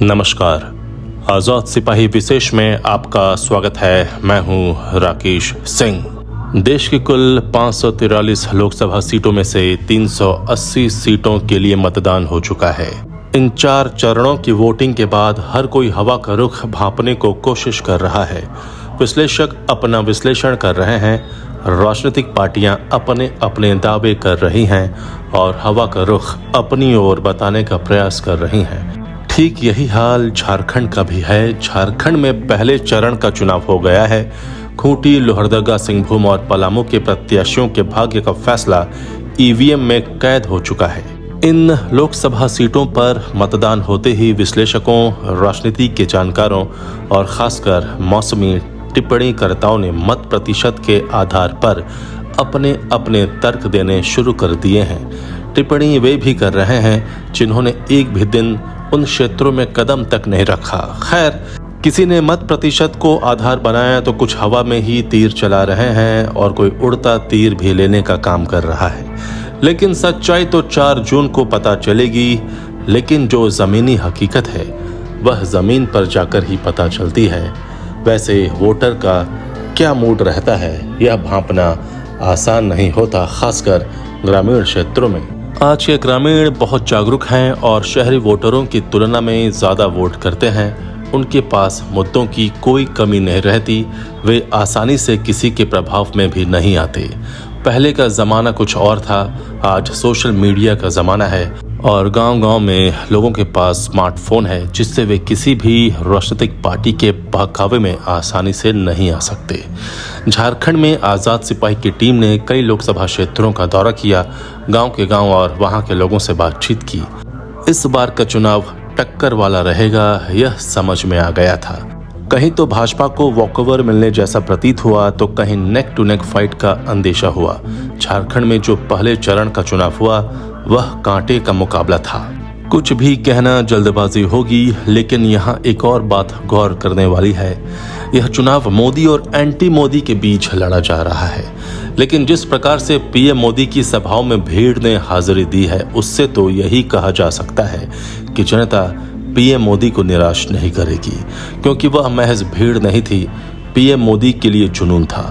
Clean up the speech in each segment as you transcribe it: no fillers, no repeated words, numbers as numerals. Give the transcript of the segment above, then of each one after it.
नमस्कार। आजाद सिपाही विशेष में आपका स्वागत है। मैं हूं राकेश सिंह। देश की कुल 543 लोकसभा सीटों में से 380 सीटों के लिए मतदान हो चुका है। इन 4 चरणों की वोटिंग के बाद हर कोई हवा का रुख भांपने को कोशिश कर रहा है। विश्लेषक अपना विश्लेषण कर रहे हैं, राजनीतिक पार्टियां अपने अपने दावे कर रही हैं और हवा का रुख अपनी ओर बताने का प्रयास कर रही हैं। ठीक यही हाल झारखंड का भी है। झारखंड में पहले चरण का चुनाव हो गया है। खूंटी, लोहरदगा, सिंहभूम और पलामू के प्रत्याशियों के भाग्य का फैसला ईवीएम में कैद हो चुका है। इन लोकसभा सीटों पर मतदान होते ही विश्लेषकों, राजनीति के जानकारों और खासकर मौसमी टिप्पणीकर्ताओं ने मत प्रतिशत के आधार पर अपने अपने तर्क देने शुरू कर दिए हैं। टिप्पणी वे भी कर रहे हैं जिन्होंने एक भी दिन उन क्षेत्रों में कदम तक नहीं रखा। खैर, किसी ने मत प्रतिशत को आधार बनाया तो कुछ हवा में ही तीर चला रहे हैं और कोई उड़ता तीर भी लेने का काम कर रहा है। लेकिन सच्चाई तो 4 जून को पता चलेगी। लेकिन जो जमीनी हकीकत है वह जमीन पर जाकर ही पता चलती है। वैसे वोटर का क्या मूड रहता है यह भांपना आसान नहीं होता, खासकर ग्रामीण क्षेत्रों में। आज के ग्रामीण बहुत जागरूक हैं और शहरी वोटरों की तुलना में ज़्यादा वोट करते हैं। उनके पास मुद्दों की कोई कमी नहीं रहती। वे आसानी से किसी के प्रभाव में भी नहीं आते। पहले का ज़माना कुछ और था। आज सोशल मीडिया का ज़माना है और गांव-गांव में लोगों के पास स्मार्टफोन है, जिससे वे किसी भी राजनीतिक पार्टी के बहकावे में आसानी से नहीं आ सकते। झारखंड में आज़ाद सिपाही की टीम ने कई लोकसभा क्षेत्रों का दौरा किया, गांव के गांव और वहां के लोगों से बातचीत की। इस बार का चुनाव टक्कर वाला रहेगा यह समझ में आ गया था। कहीं तो भाजपा को वॉकओवर मिलने जैसा प्रतीत हुआ तो कहीं नेक टू नेक फाइट का अंदेशा हुआ। झारखंड में जो पहले चरण का चुनाव हुआ वह कांटे का मुकाबला था। कुछ भी कहना जल्दबाजी होगी, लेकिन यहाँ एक और बात गौर करने वाली है। यह चुनाव मोदी और एंटी मोदी के बीच लड़ा जा रहा है। लेकिन जिस प्रकार से पीएम मोदी की सभाओं में भीड़ ने हाजिरी दी है, उससे तो यही कहा जा सकता है कि जनता पीएम मोदी को निराश नहीं करेगी, क्योंकि वह महज भीड़ नहीं थी, पीएम मोदी के लिए जुनून था।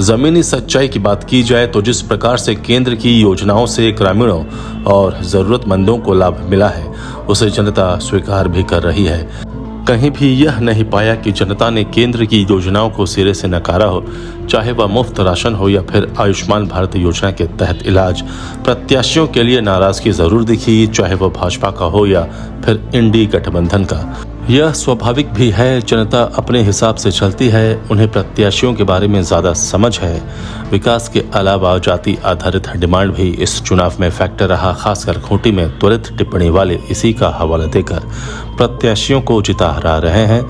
जमीनी सच्चाई की बात की जाए तो जिस प्रकार से केंद्र की योजनाओं से ग्रामीणों और जरूरतमंदों को लाभ मिला है, उसे जनता स्वीकार भी कर रही है। कहीं भी यह नहीं पाया कि जनता ने केंद्र की योजनाओं को सिरे से नकारा हो, चाहे वह मुफ्त राशन हो या फिर आयुष्मान भारत योजना के तहत इलाज। प्रत्याशियों के लिए नाराजगी जरूर दिखी, चाहे वह भाजपा का हो या फिर इंडी गठबंधन का। यह स्वाभाविक भी है, जनता अपने हिसाब से चलती है। उन्हें प्रत्याशियों के बारे में ज्यादा समझ है। विकास के अलावा जाति आधारित डिमांड भी इस चुनाव में फैक्टर रहा। खासकर खूंटी में त्वरित टिप्पणी वाले इसी का हवाला देकर प्रत्याशियों को जिता हरा रहे हैं।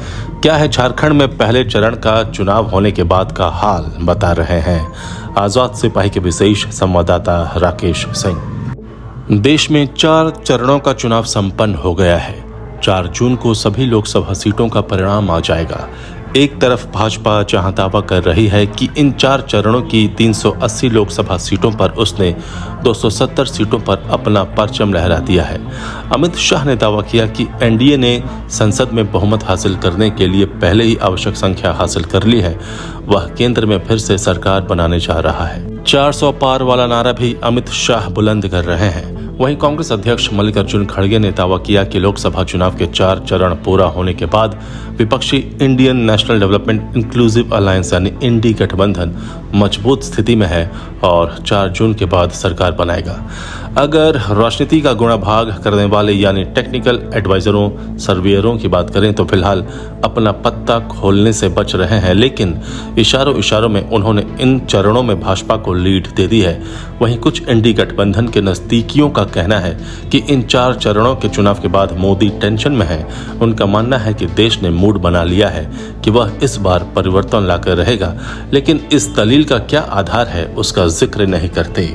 क्या है झारखंड में पहले चरण का चुनाव होने के बाद का हाल, बता रहे हैं आजाद सिपाही के विशेष संवाददाता राकेश सिंह। देश में 4 चरणों का चुनाव संपन्न हो गया है। 4 जून को सभी लोकसभा सीटों का परिणाम आ जाएगा। एक तरफ भाजपा जहां दावा कर रही है कि इन 4 चरणों की 380 लोकसभा सीटों पर उसने 270 सीटों पर अपना परचम लहरा दिया है। अमित शाह ने दावा किया कि एनडीए ने संसद में बहुमत हासिल करने के लिए पहले ही आवश्यक संख्या हासिल कर ली है। वह केंद्र में फिर से सरकार बनाने जा रहा है। 400 पार वाला नारा भी अमित शाह बुलंद कर रहे हैं। वहीं कांग्रेस अध्यक्ष मल्लिकार्जुन खड़गे ने दावा किया कि लोकसभा चुनाव के 4 चरण पूरा होने के बाद विपक्षी Indian national development inclusive alliance यानी इंडी गठबंधन मजबूत स्थिति में है और 4 जून के बाद सरकार बनाएगा। अगर राजनीति का गुणाभाग करने वाले यानी टेक्निकल एडवाइजरों, सर्वेयरों की बात करें तो फिलहाल अपना पत्ता खोलने से बच रहे हैं, लेकिन इशारों में उन्होंने इन चरणों में भाजपा को लीड दे दी है। वहीं कुछ इंडी गठबंधन के नजदीकियों का कहना है कि इन 4 चरणों के चुनाव के बाद मोदी टेंशन में है। उनका मानना है कि देश ने मूड बना लिया है कि वह इस बार परिवर्तन लाकर रहेगा, लेकिन इस दलील का क्या आधार है उसका जिक्र नहीं करते।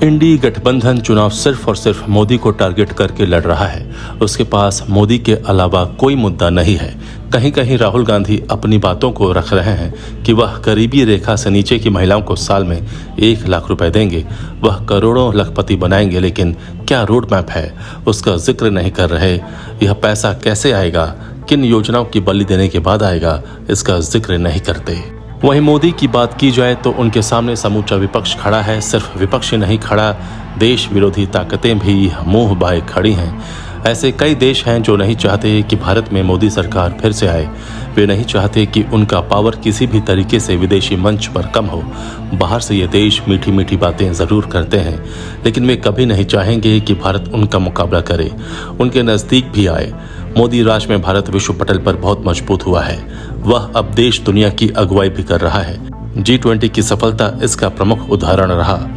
इंडी गठबंधन चुनाव सिर्फ और सिर्फ मोदी को टारगेट करके लड़ रहा है। उसके पास मोदी के अलावा कोई मुद्दा नहीं है। कहीं कहीं राहुल गांधी अपनी बातों को रख रहे हैं कि वह गरीबी रेखा से नीचे की महिलाओं को साल में 1 लाख रुपए देंगे, वह करोड़ों लखपति बनाएंगे, लेकिन क्या रोड मैप है उसका जिक्र नहीं कर रहे। यह पैसा कैसे आएगा, किन योजनाओं की बलि देने के बाद आएगा, इसका जिक्र नहीं करते। वहीं मोदी की बात की जाए तो उनके सामने समूचा विपक्ष खड़ा है। सिर्फ विपक्ष ही नहीं खड़ा, देश विरोधी ताकतें भी मुंह बाए खड़ी हैं। ऐसे कई देश हैं जो नहीं चाहते कि भारत में मोदी सरकार फिर से आए। वे नहीं चाहते कि उनका पावर किसी भी तरीके से विदेशी मंच पर कम हो। बाहर से ये देश मीठी मीठी बातें जरूर करते हैं, लेकिन वे कभी नहीं चाहेंगे कि भारत उनका मुकाबला करे, उनके नजदीक भी आए। मोदी राज में भारत विश्व पटल पर बहुत मजबूत हुआ है। वह अब देश दुनिया की अगुवाई भी कर रहा है। G20 की सफलता इसका प्रमुख उदाहरण रहा।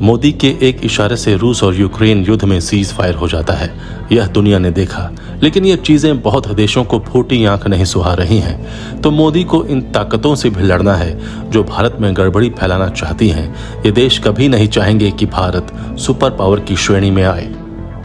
मोदी के एक इशारे से रूस और यूक्रेन युद्ध में सीज फायर हो जाता है, यह दुनिया ने देखा। लेकिन ये चीजें बहुत देशों को फूटी आंख नहीं सुहा रही हैं। तो मोदी को इन ताकतों से भी लड़ना है जो भारत में गड़बड़ी फैलाना चाहती हैं। ये देश कभी नहीं चाहेंगे कि भारत सुपर पावर की श्रेणी में आए।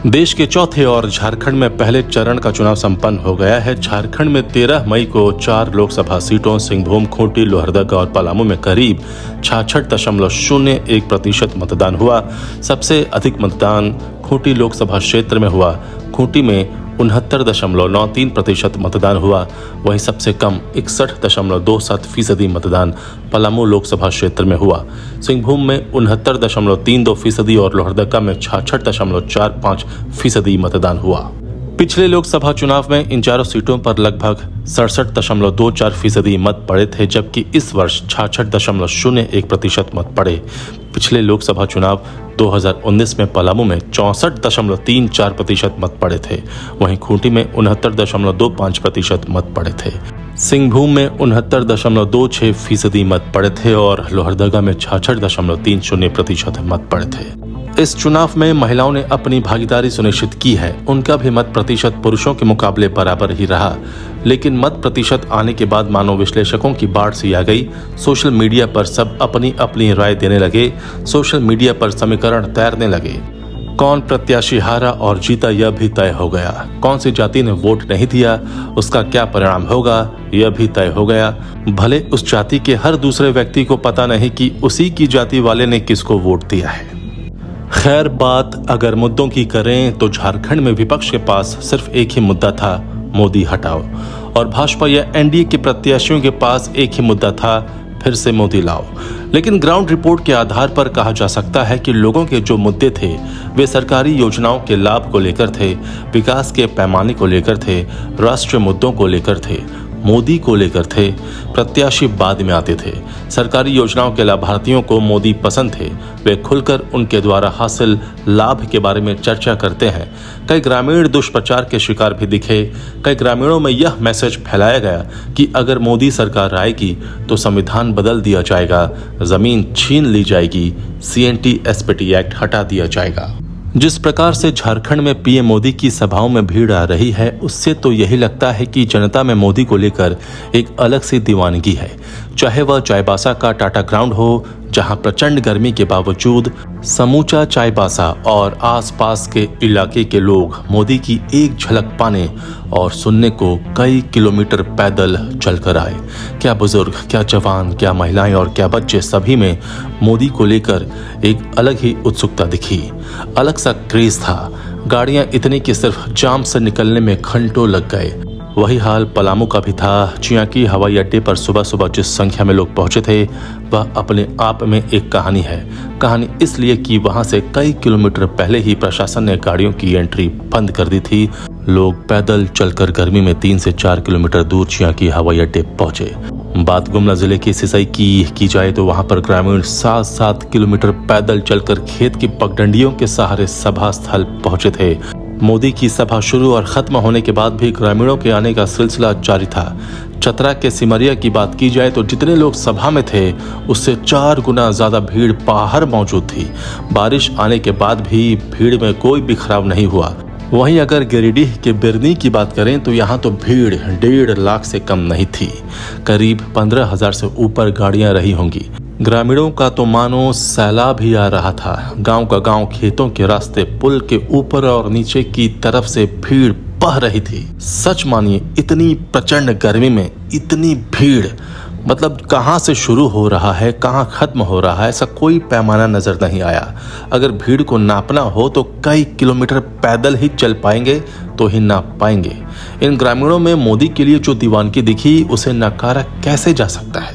देश के चौथे और झारखंड में पहले चरण का चुनाव संपन्न हो गया है। झारखंड में 13 मई को 4 लोकसभा सीटों सिंहभूम, खूंटी, लोहरदगा और पलामू में करीब 66.01% मतदान हुआ। सबसे अधिक मतदान खूंटी लोकसभा क्षेत्र में हुआ। खूंटी में 69.93% मतदान हुआ। वहीं सबसे कम 61.27% मतदान पलामू लोकसभा क्षेत्र में हुआ। सिंहभूम में 69.32% और लोहरदगा में 66.45% मतदान हुआ। पिछले लोकसभा चुनाव में इन चारों सीटों पर लगभग 67.24% मत पड़े थे, जबकि इस वर्ष 66.01% मत पड़े। पिछले लोकसभा चुनाव 2019 में पलामू में 64.34% मत पड़े थे। वहीं खूंटी में 69.25% मत पड़े थे। सिंहभूम में 69.26% मत पड़े थे और लोहरदगा में 66.30% मत पड़े थे। इस चुनाव में महिलाओं ने अपनी भागीदारी सुनिश्चित की है। उनका भी मत प्रतिशत पुरुषों के मुकाबले बराबर ही रहा, लेकिन मत प्रतिशत आने के बाद मानो विश्लेषकों की बाढ़ सी आ गई। सोशल मीडिया पर सब अपनी अपनी राय देने लगे। सोशल मीडिया पर समीकरण तैरने लगे। कौन प्रत्याशी हारा और जीता यह भी तय हो गया। कौन सी जाति ने वोट नहीं दिया, उसका क्या परिणाम होगा यह भी तय हो गया। भले उस जाति के हर दूसरे व्यक्ति को पता नहीं कि उसी की जाति वाले ने किसको वोट दिया है। खैर, बात अगर मुद्दों की करें तो झारखंड में विपक्ष के पास सिर्फ एक ही मुद्दा था, मोदी हटाओ। और भाजपा या एनडीए के प्रत्याशियों के पास एक ही मुद्दा था, फिर से मोदी लाओ। लेकिन ग्राउंड रिपोर्ट के आधार पर कहा जा सकता है कि लोगों के जो मुद्दे थे वे सरकारी योजनाओं के लाभ को लेकर थे, विकास के पैमाने को लेकर थे, राष्ट्रीय मुद्दों को लेकर थे, मोदी को लेकर थे। प्रत्याशी बाद में आते थे। सरकारी योजनाओं के लाभार्थियों को मोदी पसंद थे। वे खुलकर उनके द्वारा हासिल लाभ के बारे में चर्चा करते हैं। कई ग्रामीण दुष्प्रचार के शिकार भी दिखे। कई ग्रामीणों में यह मैसेज फैलाया गया कि अगर मोदी सरकार आएगी तो संविधान बदल दिया जाएगा, जमीन छीन ली जाएगी, CNT SPT एक्ट हटा दिया जाएगा। जिस प्रकार से झारखंड में पीएम मोदी की सभाओं में भीड़ आ रही है, उससे तो यही लगता है कि जनता में मोदी को लेकर एक अलग सी दीवानगी है। चाहे वह चाईबासा का टाटा ग्राउंड हो, जहां प्रचंड गर्मी के बावजूद समूचा चाईबासा और आसपास के इलाके के लोग मोदी की एक झलक पाने और सुनने को कई किलोमीटर पैदल चलकर आए। क्या बुजुर्ग, क्या जवान, क्या महिलाएं और क्या बच्चे, सभी में मोदी को लेकर एक अलग ही उत्सुकता दिखी। अलग सा क्रेज था। गाड़ियां इतनी कि सिर्फ जाम से निकलने में घंटों लग गए। वही हाल पलामू का भी था। चियांकी हवाई अड्डे पर सुबह सुबह जिस संख्या में लोग पहुंचे थे वह अपने आप में एक कहानी है। कहानी इसलिए कि वहां से कई किलोमीटर पहले ही प्रशासन ने गाड़ियों की एंट्री बंद कर दी थी। लोग पैदल चलकर गर्मी में 3 से 4 किलोमीटर दूर चियांकी हवाई अड्डे पहुंचे। बात गुमला जिले की सिसई की जाए तो वहां पर ग्रामीण 7-7 किलोमीटर पैदल चलकर खेत की पगडंडियों के सहारे सभा स्थल पहुंचे थे। मोदी की सभा शुरू और खत्म होने के बाद भी ग्रामीणों के आने का सिलसिला जारी था। चतरा के सिमरिया की बात की जाए तो जितने लोग सभा में थे उससे 4 गुना ज्यादा भीड़ बाहर मौजूद थी। बारिश आने के बाद भी भीड़ में कोई बिखराव नहीं हुआ। वहीं अगर गिरिडीह के बिरनी की बात करें तो यहाँ तो भीड़ 1.5 लाख से कम नहीं थी। करीब 15,000 से ऊपर गाड़ियां रही होंगी। ग्रामीणों का तो मानो सैलाब ही आ रहा था। गांव का गांव, खेतों के रास्ते, पुल के ऊपर और नीचे की तरफ से भीड़ बह रही थी। सच मानिए, इतनी प्रचंड गर्मी में इतनी भीड़, मतलब कहाँ से शुरू हो रहा है कहाँ खत्म हो रहा है, ऐसा कोई पैमाना नजर नहीं आया। अगर भीड़ को नापना हो तो कई किलोमीटर पैदल ही चल पाएंगे तो ही नाप पाएंगे। इन ग्रामीणों में मोदी के लिए जो दीवानगी दिखी उसे नकारा कैसे जा सकता है।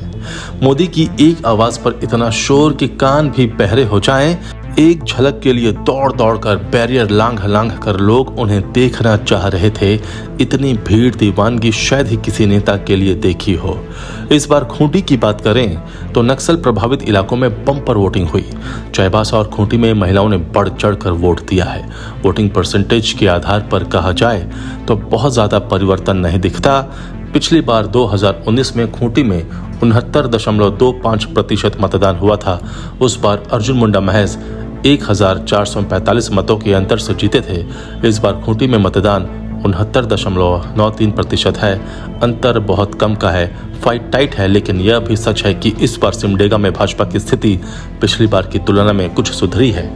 मोदी की एक आवाज पर इतना शोर कि कान भी बहरे हो जाएं। एक झलक के लिए दौड़ दौड़ कर बैरियर लांघ लांघ कर लोग उन्हें देखना चाह रहे थे। इतनी भीड़ दीवानगी शायद ही किसी नेता के लिए देखी हो। इस बार खूंटी की बात करें तो नक्सल प्रभावित इलाकों में बम्पर वोटिंग हुई। चाईबासा और खूंटी में महिलाओं ने बढ़ चढ़ कर वोट दिया है। वोटिंग परसेंटेज के आधार पर कहा जाए तो बहुत ज्यादा परिवर्तन नहीं दिखता। पिछली बार 2019 में खूंटी में 69.25% मतदान हुआ था। उस बार अर्जुन मुंडा महज 1445 मतों के अंतर से जीते थे। इस बार खूंटी में मतदान 69.93% है। अंतर बहुत कम का है, फाइट टाइट है, लेकिन यह भी सच है कि इस बार सिमडेगा में भाजपा की स्थिति पिछली बार की तुलना में कुछ सुधरी है।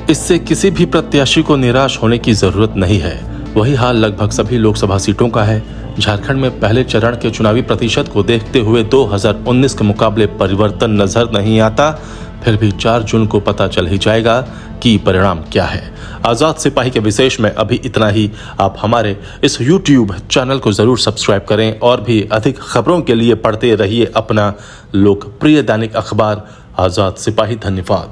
इससे किसी भी प्रत्याशी को निराश होने की जरूरत नहीं है। वही हाल लगभग सभी लोकसभा सीटों का है। झारखंड में पहले चरण के चुनावी प्रतिशत को देखते हुए 2019 के मुकाबले परिवर्तन नजर नहीं आता। फिर भी 4 जून को पता चल ही जाएगा कि परिणाम क्या है। आजाद सिपाही के विशेष में अभी इतना ही। आप हमारे इस YouTube चैनल को जरूर सब्सक्राइब करें और भी अधिक खबरों के लिए पढ़ते रहिए अपना लोकप्रिय दैनिक अखबार आजाद सिपाही। धन्यवाद।